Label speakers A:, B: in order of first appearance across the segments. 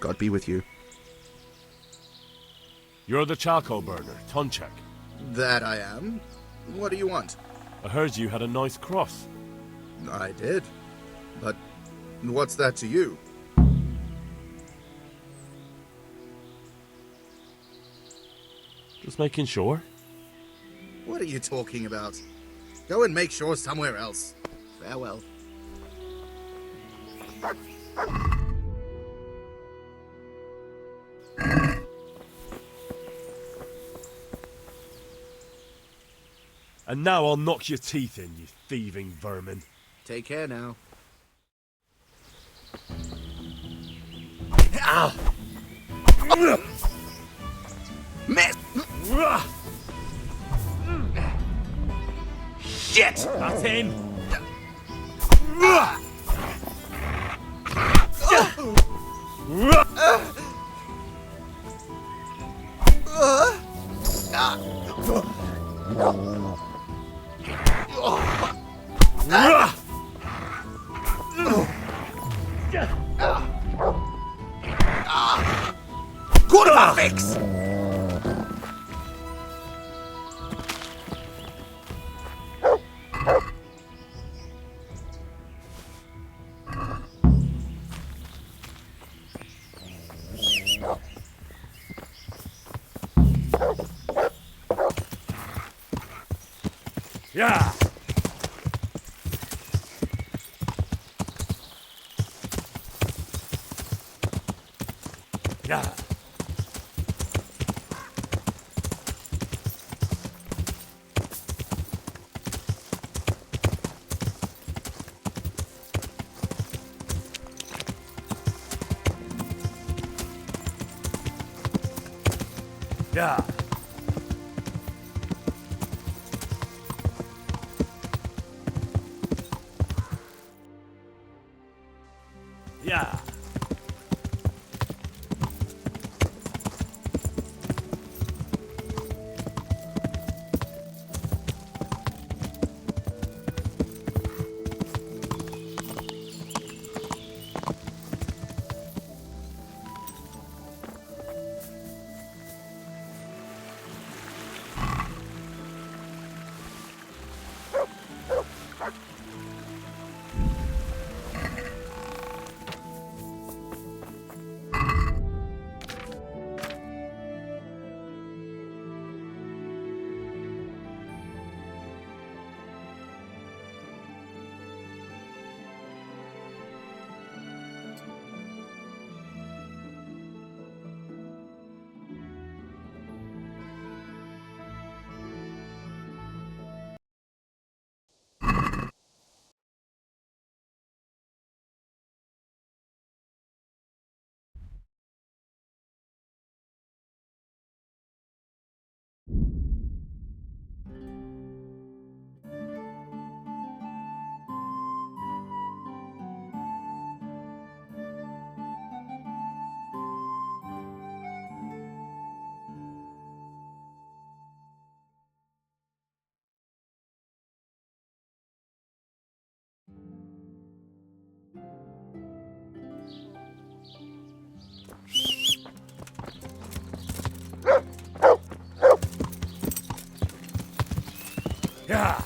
A: God be with you.
B: You're the charcoal burner, Tonchek.
A: That I am. What do you want?
B: I heard you had a nice cross.
A: I did. But what's that to you?
B: Just making sure.
A: What are you talking about? Go and make sure somewhere else. Farewell.
B: And now I'll knock your teeth in, you thieving vermin.
A: Take care now.
B: Ow!
A: Miss!
B: Shit! That's him!
A: Kurwa fix!
B: Yeah! Yeah! Yeah! Yeah! Yeah!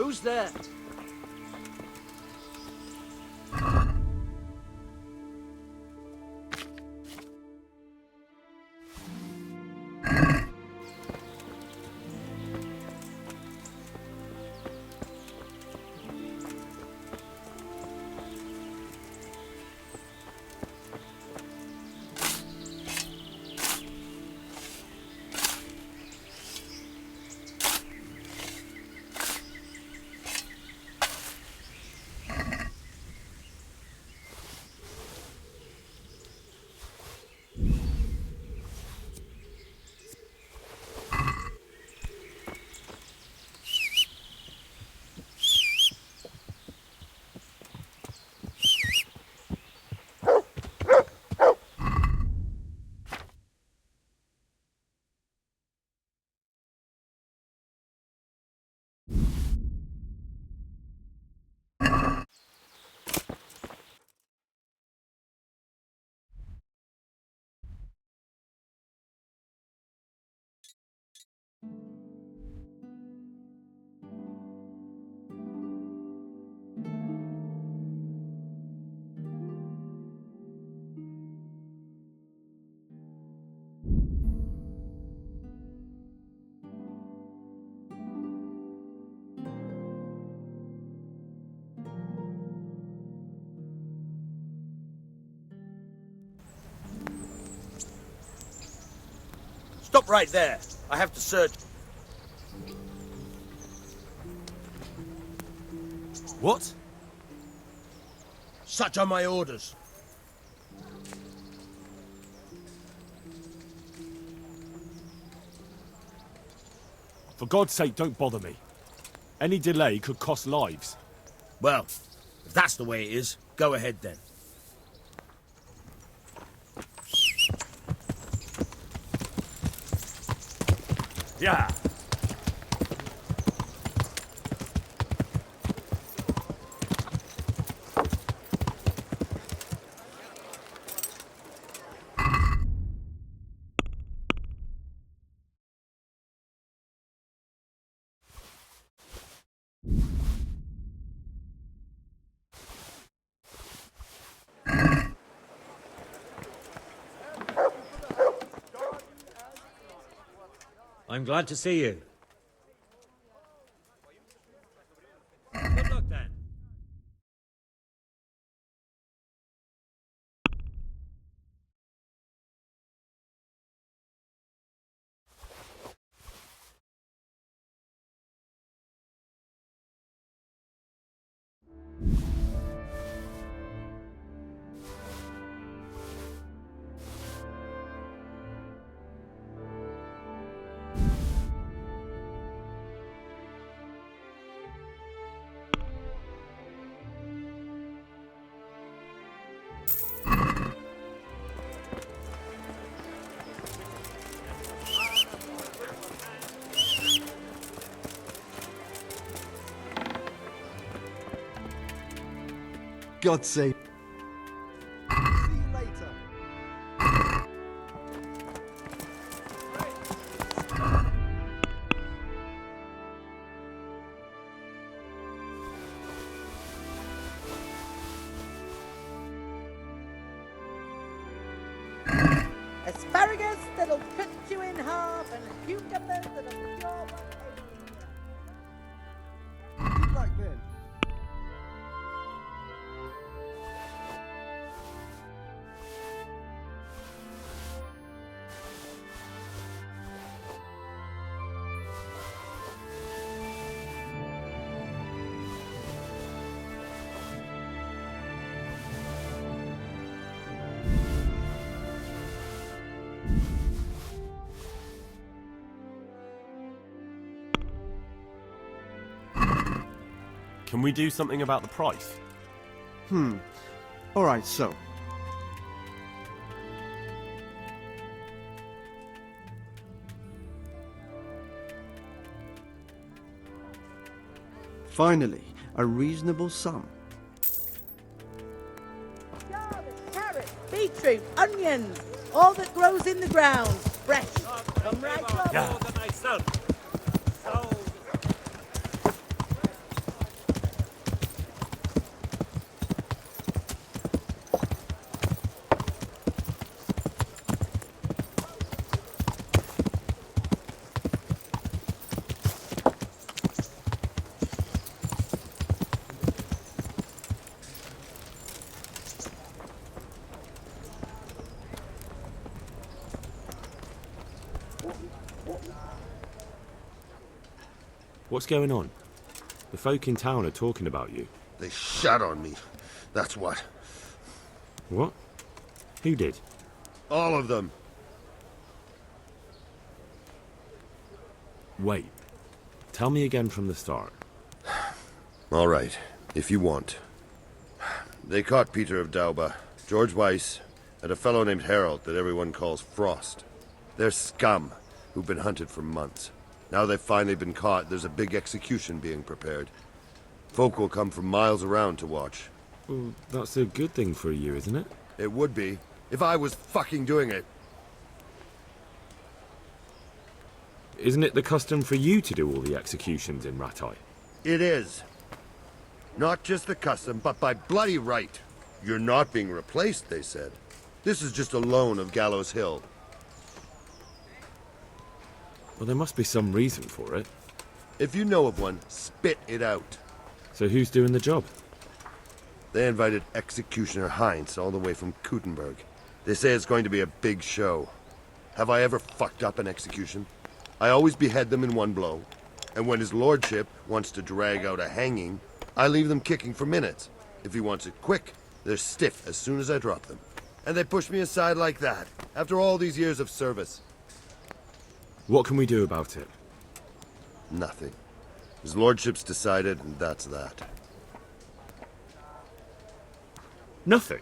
C: Who's there? Stop right there. I have to search.
B: What?
C: Such are my orders.
B: For God's sake, don't bother me. Any delay could cost lives.
C: Well, if that's the way it is, go ahead then.
B: Yeah.
D: I'm glad to see you. Good luck then.
A: God's sake. See you later.
E: Asparagus that'll cut you in half, and cucumbers that'll cure
A: Good luck then.
B: Can we do something about the price?
F: Alright, so. Finally, a reasonable sum.
E: garlic, carrots, beetroot, onions, all that grows in the ground, fresh. Come right up.
B: Yeah.
D: Myself. So,
B: What's going on? The folk in town are talking about you.
G: They shot on me. That's what.
B: What? Who did?
G: All of them.
B: Wait. Tell me again from the start.
G: All right, if you want. They caught Peter of Dauba, George Weiss, and a fellow named Harold that everyone calls Frost. They're scum who've been hunted for months. Now they've finally been caught, there's a big execution being prepared. Folk will come from miles around to watch.
B: Well, that's a good thing for you, isn't it?
G: It would be, if I was fucking doing it.
B: Isn't it the custom for you to do all the executions in Rattay?
G: It is. Not just the custom, but by bloody right. You're not being replaced, they said. This is just a loan of Gallows Hill.
B: Well, there must be some reason for it.
G: If you know of one, spit it out.
B: So who's doing the job?
G: They invited Executioner Heinz all the way from Kuttenberg. They say it's going to be a big show. Have I ever fucked up an execution? I always behead them in one blow. And when his lordship wants to drag out a hanging, I leave them kicking for minutes. If he wants it quick, they're stiff as soon as I drop them. And they push me aside like that, after all these years of service.
B: What can we do about it?
G: Nothing. His lordship's decided, and that's that.
B: Nothing?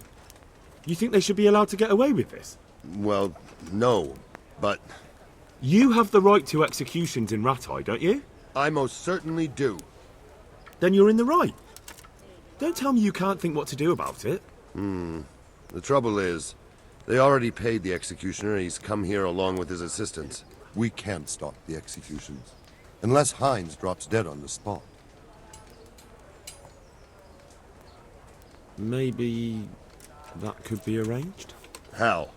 B: You think they should be allowed to get away with this?
G: Well, no, but
B: You have the right to executions in Rattay, don't you?
G: I most certainly do.
B: Then you're in the right. Don't tell me you can't think what to do about it.
G: The trouble is, they already paid the executioner and he's come here along with his assistants.
H: We can't stop the executions, unless Heinz drops dead on the spot.
B: Maybe that could be arranged?
G: Hal,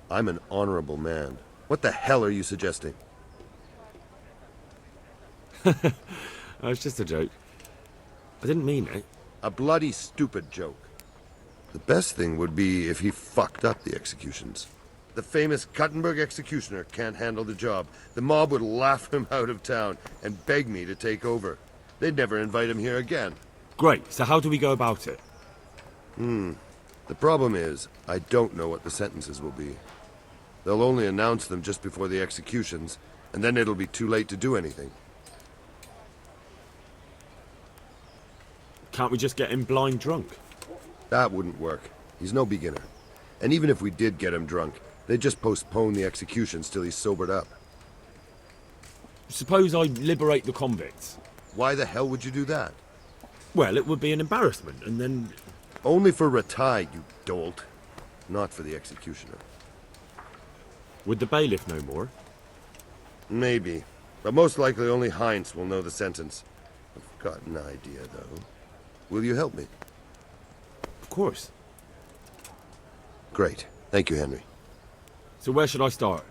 G: I'm an honorable man. What the hell are you suggesting?
B: Oh, it's just a joke. I didn't mean it.
G: A bloody stupid joke. The best thing would be if he fucked up the executions. The famous Kuttenberg executioner can't handle the job. The mob would laugh him out of town and beg me to take over. They'd never invite him here again.
B: Great, so how do we go about it?
G: The problem is, I don't know what the sentences will be. They'll only announce them just before the executions, and then it'll be too late to do anything.
B: Can't we just get him blind drunk?
G: That wouldn't work. He's no beginner. And even if we did get him drunk, they'd just postpone the executions till he's sobered up.
B: Suppose I liberate the convicts.
G: Why the hell would you do that?
B: Well, it would be an embarrassment, and then...
G: Only for Rattay, you dolt. Not for the executioner.
B: Would the bailiff know more?
G: Maybe. But most likely only Heinz will know the sentence. I've got an idea, though. Will you help me?
B: Of course.
G: Great. Thank you, Henry.
B: So where should I start?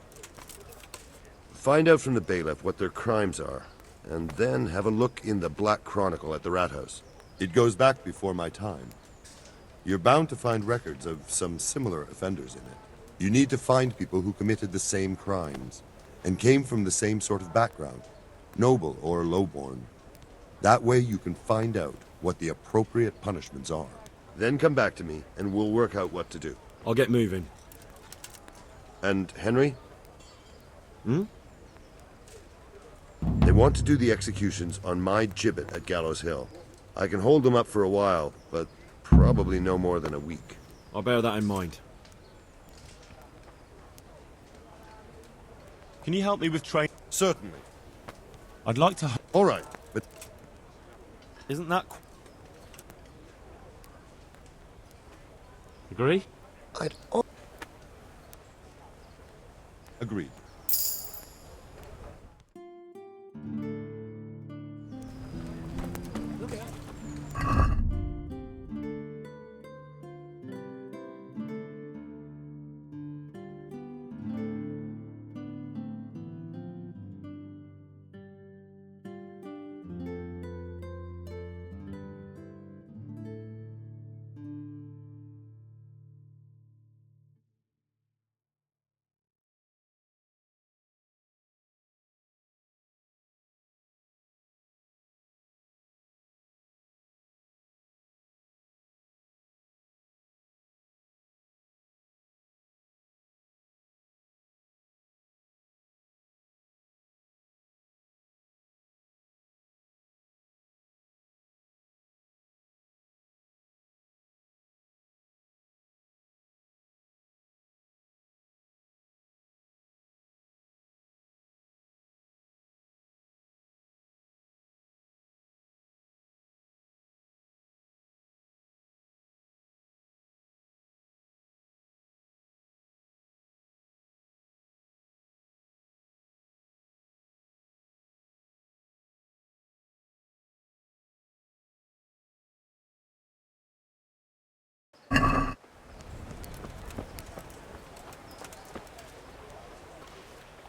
G: Find out from the bailiff what their crimes are, and then have a look in the Black Chronicle at the Rat House.
H: It goes back before my time. You're bound to find records of some similar offenders in it. You need to find people who committed the same crimes and came from the same sort of background, noble or lowborn. That way you can find out what the appropriate punishments are.
G: Then come back to me, and we'll work out what to do.
B: I'll get moving.
G: And Henry?
B: Hmm?
G: They want to do the executions on my gibbet at Gallows Hill. I can hold them up for a while, but probably no more than a week.
B: I'll bear that in mind.
I: Can you help me with train?
G: Certainly.
I: I'd like to...
G: All right, but
I: Isn't that...
B: Agree?
G: I'd...
H: Agreed.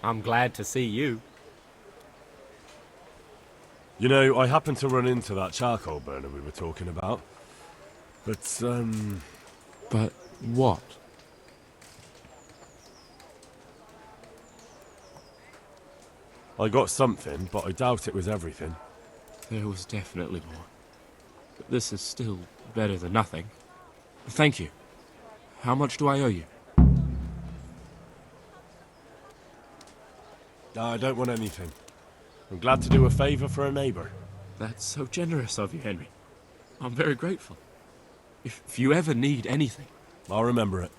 J: I'm glad to see you.
B: You know, I happened to run into that charcoal burner we were talking about. But,
J: But what?
B: I got something, but I doubt it was everything.
J: There was definitely more. But this is still better than nothing. Thank you. How much do I owe you?
B: I don't want anything. I'm glad to do a favour for a neighbour.
J: That's so generous of you, Henry. I'm very grateful. If you ever need anything...
B: I'll remember it.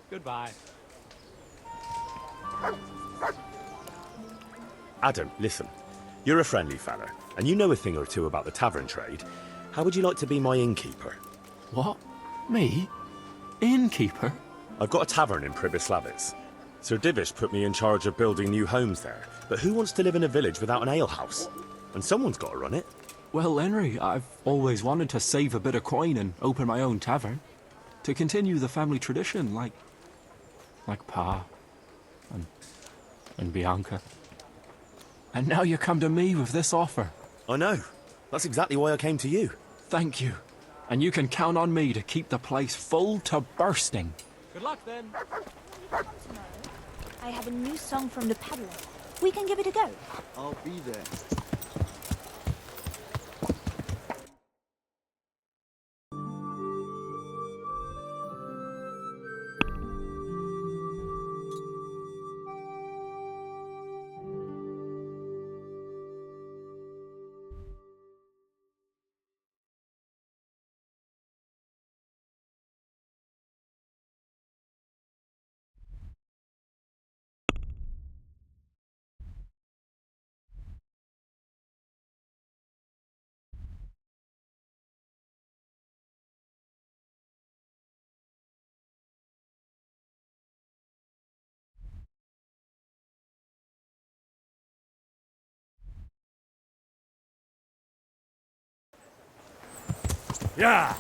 J: Goodbye.
K: Adam, listen. You're a friendly fella, and you know a thing or two about the tavern trade. How would you like to be my innkeeper?
J: What? Me? Innkeeper?
K: I've got a tavern in Pribyslavitz. Sir Divish put me in charge of building new homes there, but who wants to live in a village without an alehouse? And someone's got to run it.
J: Well, Henry, I've always wanted to save a bit of coin and open my own tavern. To continue the family tradition, like Pa and Bianca. And now you come to me with this offer.
K: I know. That's exactly why I came to you.
J: Thank you. And you can count on me to keep the place full to bursting. Good luck, then.
L: I have a new song from the peddler. We can give it a go.
F: I'll be there.
B: Yeah!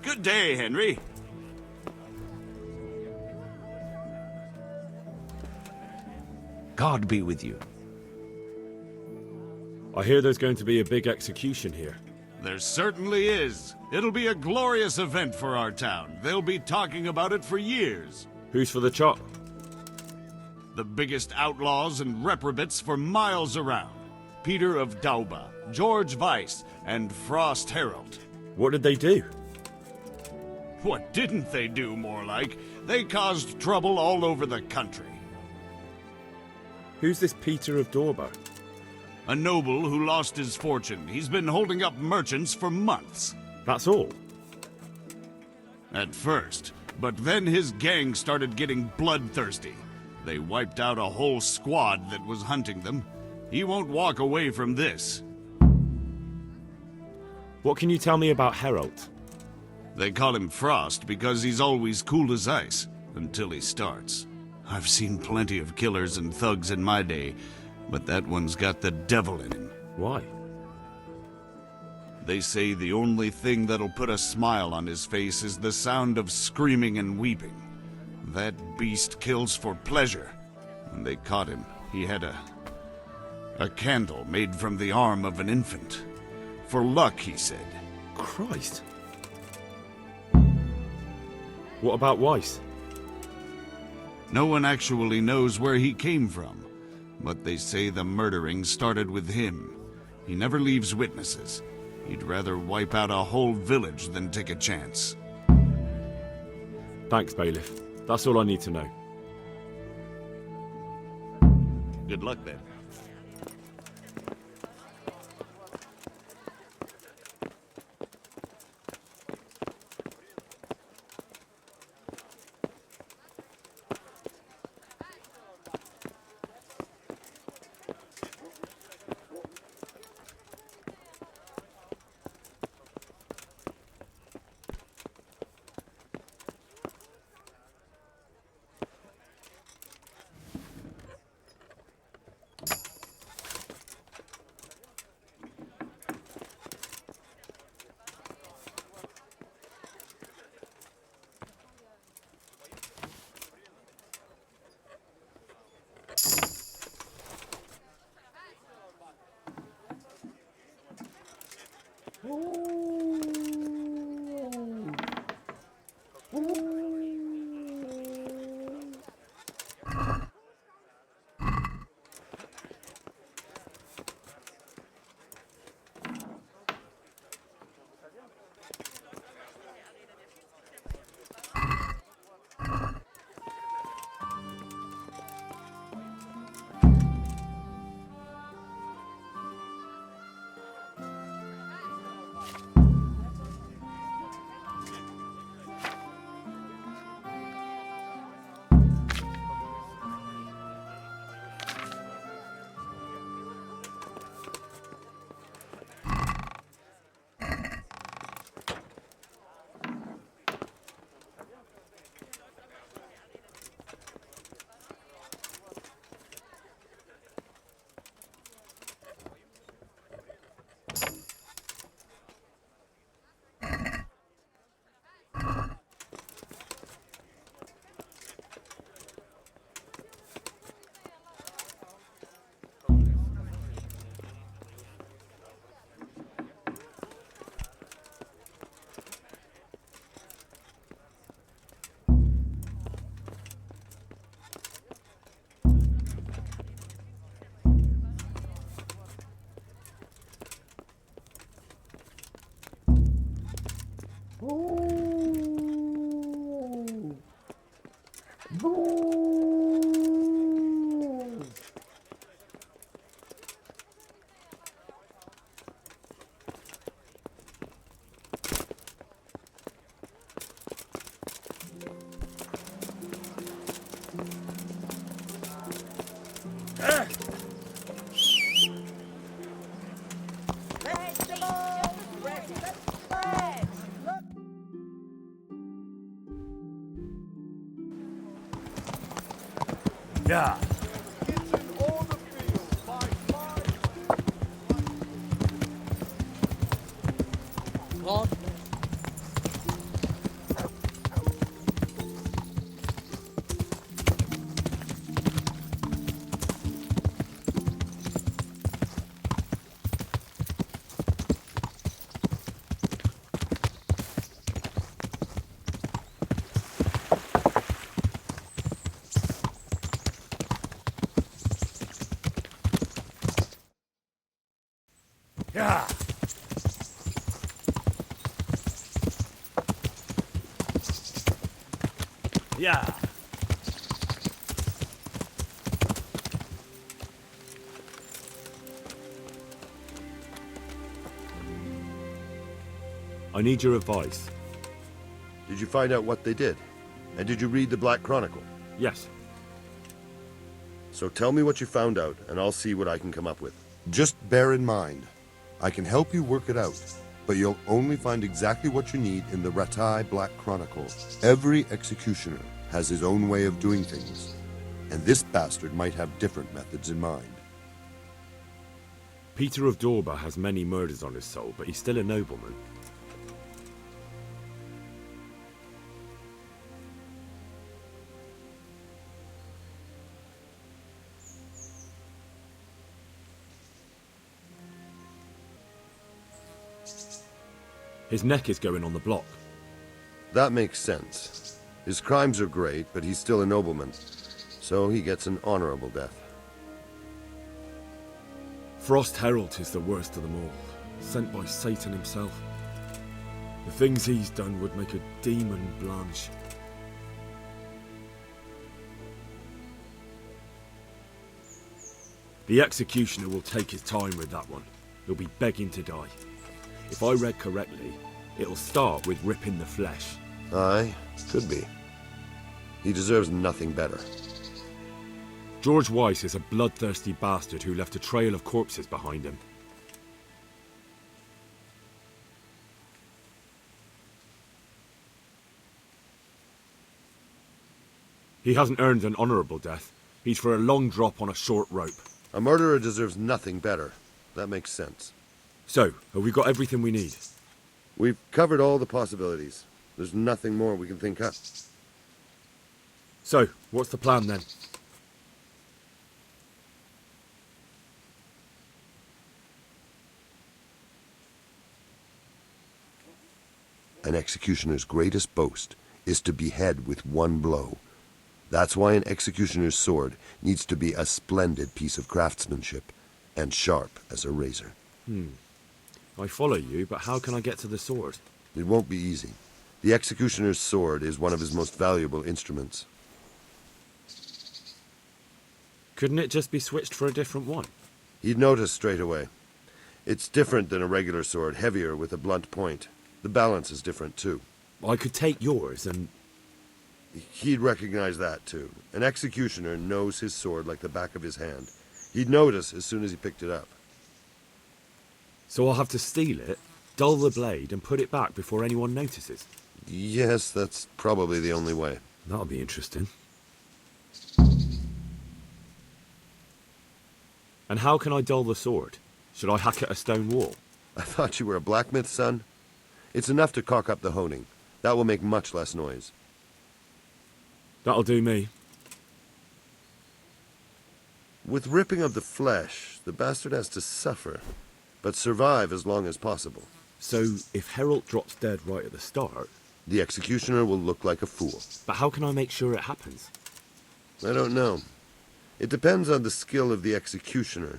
M: Good day, Henry.
C: God be with you.
B: I hear there's going to be a big execution here.
M: There certainly is. It'll be a glorious event for our town. They'll be talking about it for years.
B: Who's for the chop?
M: The biggest outlaws and reprobates for miles around. Peter of Dauba, George Weiss, and Frost Herald.
B: What did they do?
M: What didn't they do, more like? They caused trouble all over the country.
B: Who's this Peter of Dorba?
M: A noble who lost his fortune. He's been holding up merchants for months.
B: That's all?
M: At first. But then his gang started getting bloodthirsty. They wiped out a whole squad that was hunting them. He won't walk away from this.
B: What can you tell me about Herald?
M: They call him Frost because he's always cool as ice, until he starts. I've seen plenty of killers and thugs in my day, but that one's got the devil in him.
B: Why?
M: They say the only thing that'll put a smile on his face is the sound of screaming and weeping. That beast kills for pleasure. When they caught him, he had a candle made from the arm of an infant. For luck, he said.
B: Christ. What about Weiss?
M: No one actually knows where he came from, but they say the murdering started with him. He never leaves witnesses. He'd rather wipe out a whole village than take a chance.
B: Thanks, Bailiff. That's all I need to know.
M: Good luck, then.
B: Yeah.
E: God.
B: Yeah. Yeah.
K: I need your advice.
G: Did you find out what they did? And did you read the Black Chronicle?
K: Yes.
G: So tell me what you found out, and I'll see what I can come up with.
H: Just bear in mind, I can help you work it out, but you'll only find exactly what you need in the Ratai Black Chronicle. Every executioner has his own way of doing things, and this bastard might have different methods in mind.
K: Peter of Dorba has many murders on his soul, but he's still a nobleman. His neck is going on the block.
G: That makes sense. His crimes are great, but he's still a nobleman, so he gets an honorable death.
K: Frost Herald is the worst of them all, sent by Satan himself. The things he's done would make a demon blanch. The executioner will take his time with that one. He'll be begging to die. If I read correctly, it'll start with ripping the flesh.
G: Aye, could be. He deserves nothing better.
K: George Weiss is a bloodthirsty bastard who left a trail of corpses behind him. He hasn't earned an honourable death. He's for a long drop on a short rope.
G: A murderer deserves nothing better. That makes sense.
K: So, have we got everything we need?
G: We've covered all the possibilities. There's nothing more we can think up.
K: So, what's the plan then?
G: An executioner's greatest boast is to behead with one blow. That's why an executioner's sword needs to be a splendid piece of craftsmanship and sharp as a razor.
B: I follow you, but how can I get to the sword?
G: It won't be easy. The executioner's sword is one of his most valuable instruments.
B: Couldn't it just be switched for a different one?
G: He'd notice straight away. It's different than a regular sword, heavier with a blunt point. The balance is different, too.
B: I could take yours and...
G: He'd recognize that, too. An executioner knows his sword like the back of his hand. He'd notice as soon as he picked it up.
B: So I'll have to steal it, dull the blade, and put it back before anyone notices?
G: Yes, that's probably the only way.
B: That'll be interesting. And how can I dull the sword? Should I hack at a stone wall?
G: I thought you were a blacksmith, son. It's enough to caulk up the honing. That will make much less noise.
B: That'll do me.
G: With ripping of the flesh, the bastard has to suffer, but survive as long as possible.
B: So, if Herald drops dead right at the start...
G: The executioner will look like a fool.
B: But how can I make sure it happens?
G: I don't know. It depends on the skill of the executioner.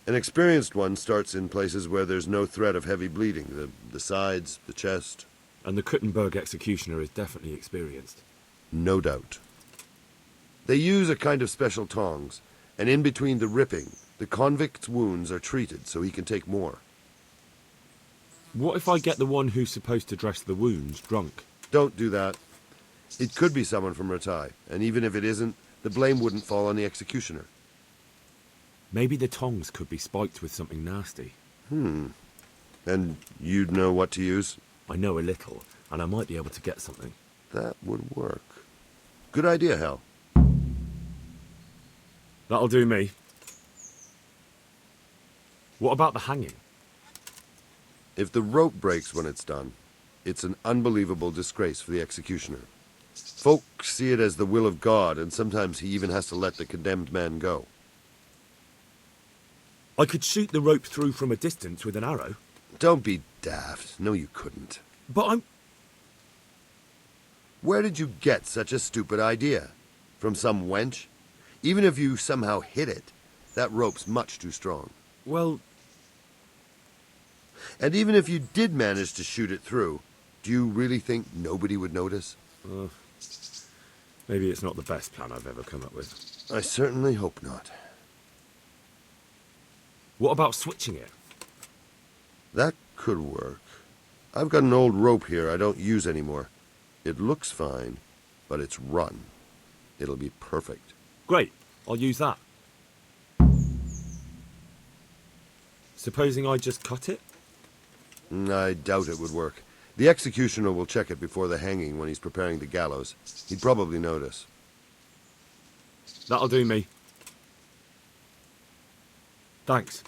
G: An experienced one starts in places where there's no threat of heavy bleeding. The sides, the chest.
B: And the Kuttenberg executioner is definitely experienced.
G: No doubt. They use a kind of special tongs, and in between the ripping, the convict's wounds are treated so he can take more.
B: What if I get the one who's supposed to dress the wounds drunk?
G: Don't do that. It could be someone from Ratai, and even if it isn't, the blame wouldn't fall on the executioner.
B: Maybe the tongs could be spiked with something nasty.
G: And you'd know what to use?
B: I know a little, and I might be able to get something.
G: That would work. Good idea, Hal.
B: That'll do me. What about the hanging?
G: If the rope breaks when it's done, it's an unbelievable disgrace for the executioner. Folk see it as the will of God, and sometimes he even has to let the condemned man go.
B: I could shoot the rope through from a distance with an arrow.
G: Don't be daft. No, you couldn't.
B: But I'm...
G: Where did you get such a stupid idea? From some wench? Even if you somehow hit it, that rope's much too strong.
B: Well...
G: And even if you did manage to shoot it through, do you really think nobody would notice?
B: Maybe it's not the best plan I've ever come up with.
G: I certainly hope not.
B: What about switching it?
G: That could work. I've got an old rope here I don't use anymore. It looks fine, but it's run. It'll be perfect.
B: Great, I'll use that. Supposing I just cut it?
G: I doubt it would work. The executioner will check it before the hanging when he's preparing the gallows. He'd probably notice.
B: That'll do me. Thanks.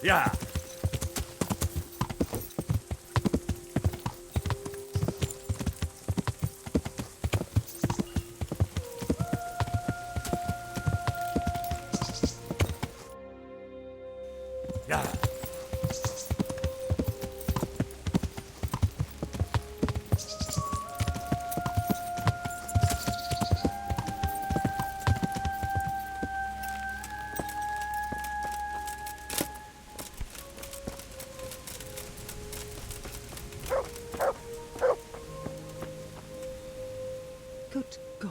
B: Yeah. Yeah.
N: Good God.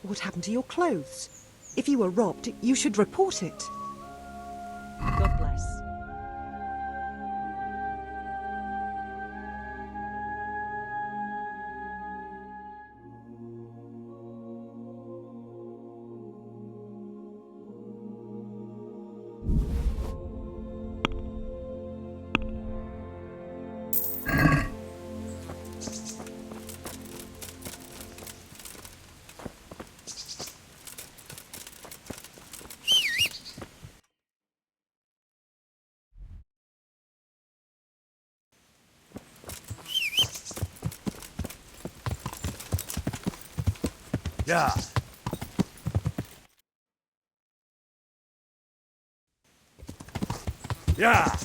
N: What happened to your clothes? If you were robbed, you should report it.
E: God bless.
B: Yeah. Yeah.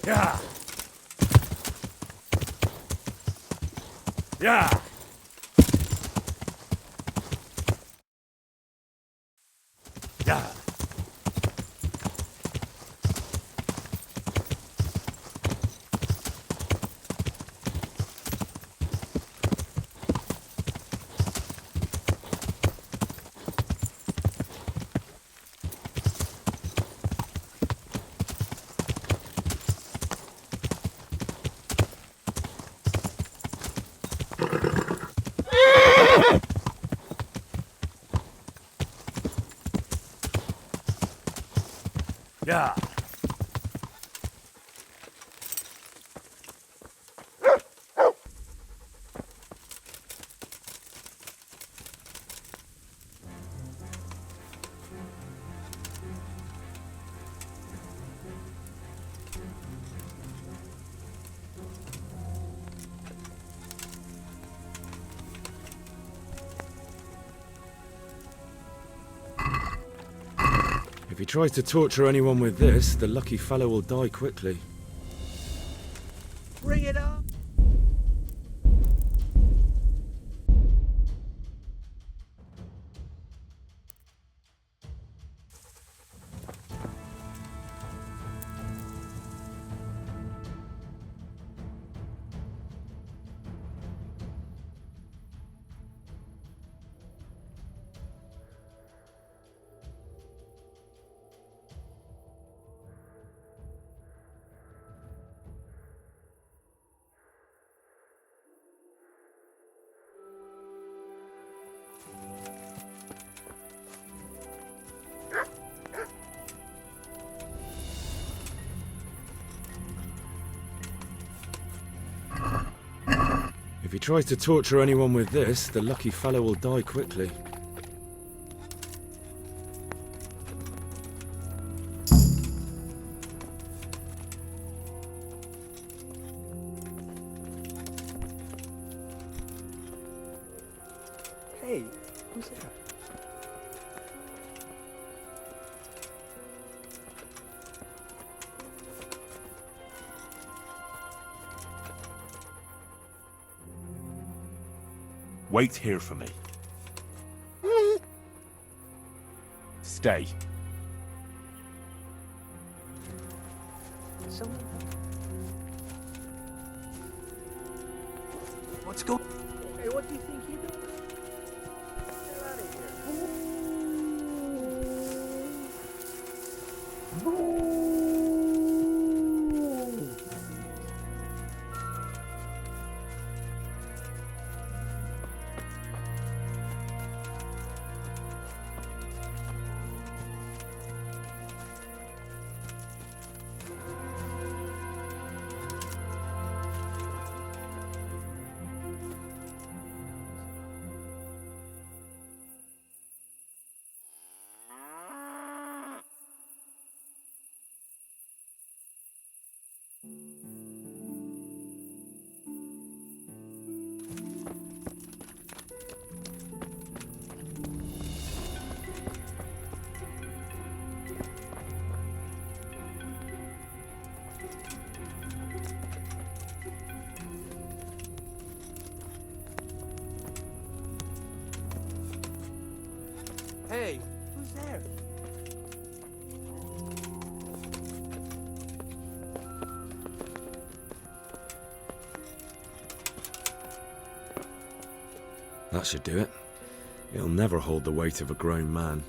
B: Yeah. Yeah. Yeah. Yeah. If he tries to torture anyone with this, the lucky fellow will die quickly.
E: Bring it on.
B: If he tries to torture anyone with this, the lucky fellow will die quickly.
F: Hey, who's that?
B: Wait here for me. Stay.
F: What's going?
E: Hey, what do you think you do? Get out of here.
F: Hey, who's there?
K: That should do it. It'll never hold the weight of a grown man.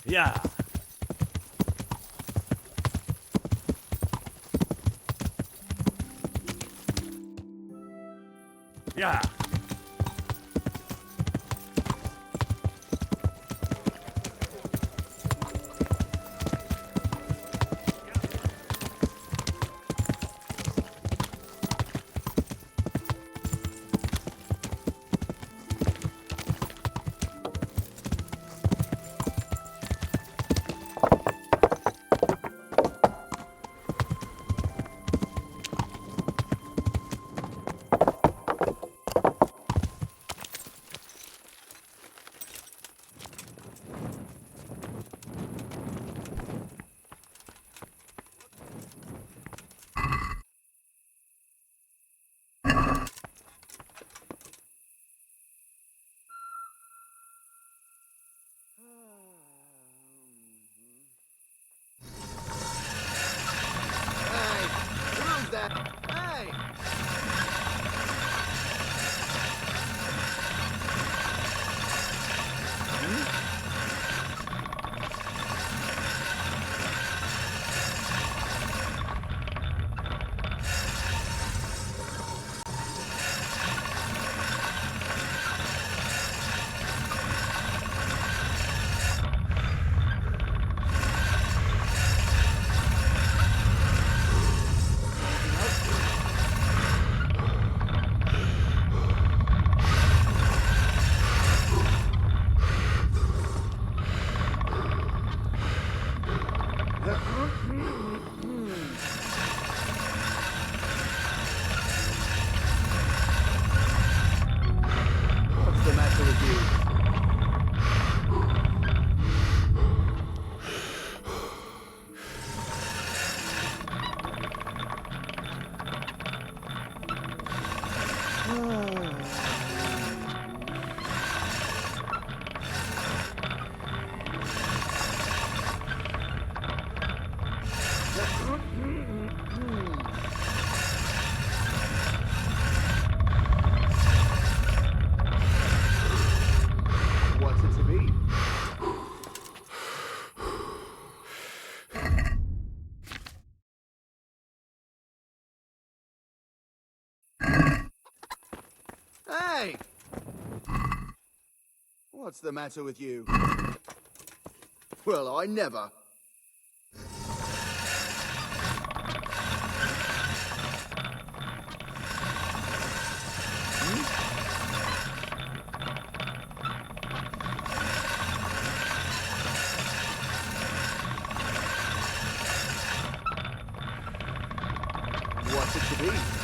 B: Yeah. Yeah.
F: What's the matter with you? What's it to be? Hey! What's the matter with you? Well, I never. What's it to be?